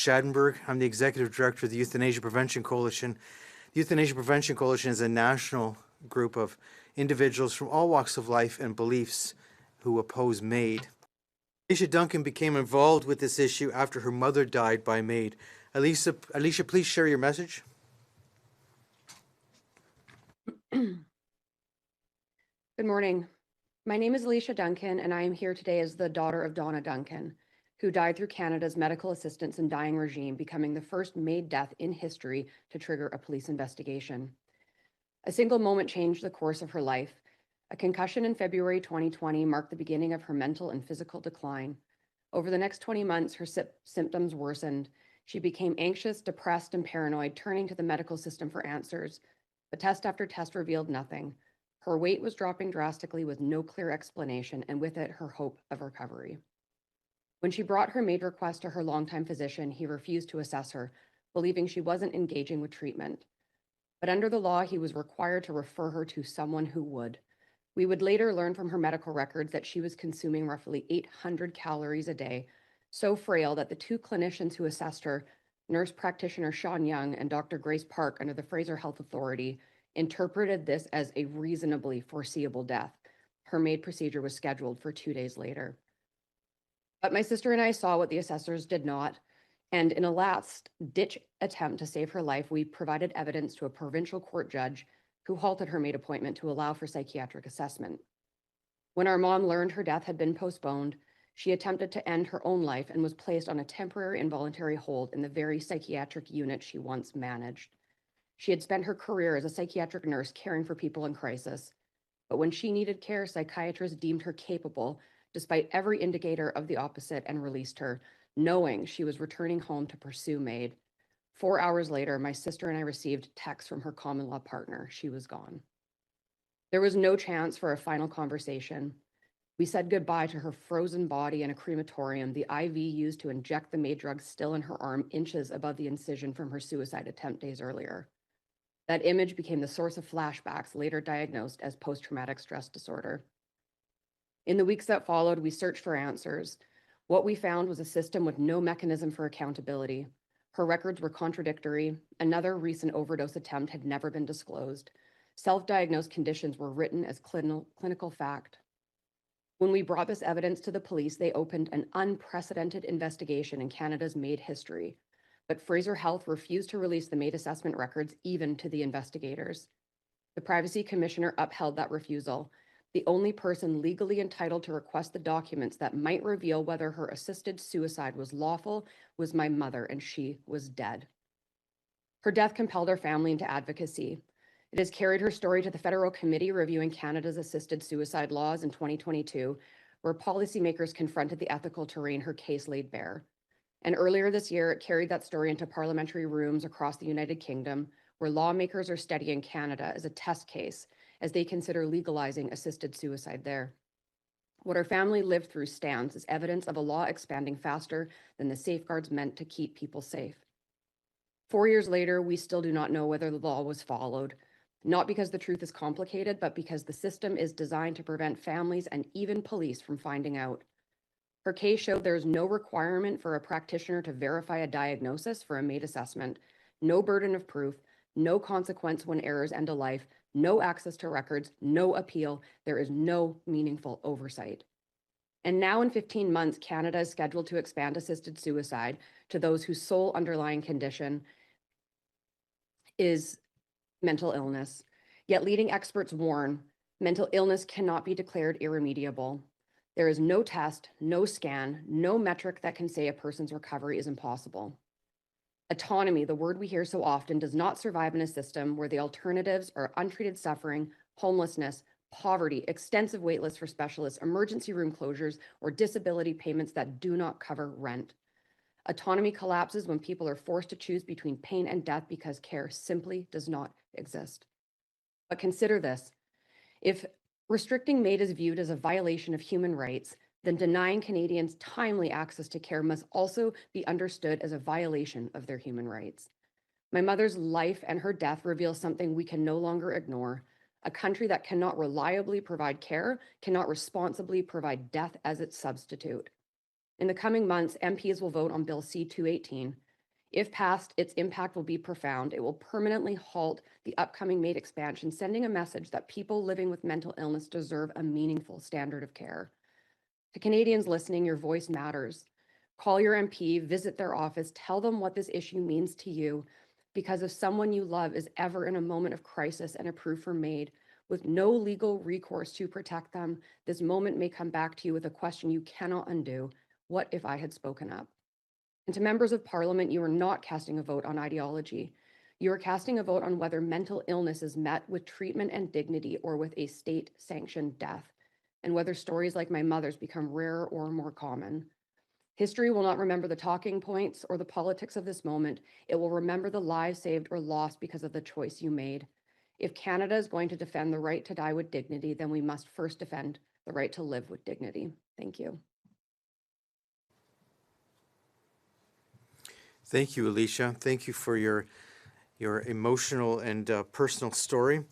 Schadenberg. I'm the Executive Director of the Euthanasia Prevention Coalition. The Euthanasia Prevention Coalition is a national group of individuals from all walks of life and beliefs who oppose MAiD. Alicia Duncan became involved with this issue after her mother died by MAiD. Alicia, please share your message. Good morning. My name is Alicia Duncan, and I am here today as the daughter of Donna Duncan, who died through Canada's medical assistance in dying regime, becoming the first MAiD death in history to trigger a police investigation. A single moment changed the course of her life. A concussion in February 2020 marked the beginning of her mental and physical decline. Over the next 20 months, her symptoms worsened. She became anxious, depressed, and paranoid, turning to the medical system for answers. But test after test revealed nothing. Her weight was dropping drastically with no clear explanation, and with it, her hope of recovery. When she brought her MAiD request to her longtime physician, he refused to assess her, believing she wasn't engaging with treatment. But under the law, he was required to refer her to someone who would. We would later learn from her medical records that she was consuming roughly 800 calories a day, so frail that the two clinicians who assessed her, nurse practitioner Sean Young and Dr. Grace Park under the Fraser Health Authority, interpreted this as a reasonably foreseeable death. Her MAiD procedure was scheduled for 2 days later. But my sister and I saw what the assessors did not, and in a last-ditch attempt to save her life, we provided evidence to a provincial court judge who halted her MAiD appointment to allow for psychiatric assessment. When our mom learned her death had been postponed, she attempted to end her own life and was placed on a temporary involuntary hold in the very psychiatric unit she once managed. She had spent her career as a psychiatric nurse caring for people in crisis, but when she needed care, psychiatrists deemed her capable despite every indicator of the opposite, and released her, knowing she was returning home to pursue MAiD. 4 hours later, my sister and I received text from her common law partner. She was gone. There was no chance for a final conversation. We said goodbye to her frozen body in a crematorium, the IV used to inject the MAiD drug still in her arm, inches above the incision from her suicide attempt days earlier. That image became the source of flashbacks, later diagnosed as post-traumatic stress disorder. In the weeks that followed, we searched for answers. What we found was a system with no mechanism for accountability. Her records were contradictory. Another recent overdose attempt had never been disclosed. Self-diagnosed conditions were written as clinical fact. When we brought this evidence to the police, they opened an unprecedented investigation in Canada's MAiD history. But Fraser Health refused to release the MAiD assessment records even to the investigators. The Privacy Commissioner upheld that refusal. The only person legally entitled to request the documents that might reveal whether her assisted suicide was lawful was my mother, and she was dead. Her death compelled our family into advocacy. It has carried her story to the Federal Committee reviewing Canada's assisted suicide laws in 2022, where policymakers confronted the ethical terrain her case laid bare. And earlier this year, it carried that story into parliamentary rooms across the United Kingdom, where lawmakers are studying Canada as a test case as they consider legalizing assisted suicide there. What our family lived through stands as evidence of a law expanding faster than the safeguards meant to keep people safe. 4 years later, we still do not know whether the law was followed, not because the truth is complicated, but because the system is designed to prevent families and even police from finding out. Her case showed there is no requirement for a practitioner to verify a diagnosis for a MAiD assessment, no burden of proof, no consequence when errors end a life, no access to records, no appeal. There is no meaningful oversight. And now in 15 months, Canada is scheduled to expand assisted suicide to those whose sole underlying condition is mental illness. Yet leading experts warn mental illness cannot be declared irremediable. There is no test, no scan, no metric that can say a person's recovery is impossible. Autonomy, the word we hear so often, does not survive in a system where the alternatives are untreated suffering, homelessness, poverty, extensive waitlists for specialists, emergency room closures, or disability payments that do not cover rent. Autonomy collapses when people are forced to choose between pain and death because care simply does not exist. But consider this. If restricting MAiD is viewed as a violation of human rights, then denying Canadians timely access to care must also be understood as a violation of their human rights. My mother's life and her death reveal something we can no longer ignore. A country that cannot reliably provide care cannot responsibly provide death as its substitute. In the coming months, MPs will vote on Bill C-218, If passed, its impact will be profound. It will permanently halt the upcoming MAiD expansion, sending a message that people living with mental illness deserve a meaningful standard of care. To Canadians listening, your voice matters. Call your MP, visit their office, tell them what this issue means to you, because if someone you love is ever in a moment of crisis and approved for MAiD, with no legal recourse to protect them, this moment may come back to you with a question you cannot undo. What if I had spoken up? And to members of Parliament, you are not casting a vote on ideology. You are casting a vote on whether mental illness is met with treatment and dignity or with a state-sanctioned death, and whether stories like my mother's become rarer or more common. History will not remember the talking points or the politics of this moment. It will remember the lives saved or lost because of the choice you made. If Canada is going to defend the right to die with dignity, then we must first defend the right to live with dignity. Thank you. Thank you, Alicia. Thank you for your emotional and personal story.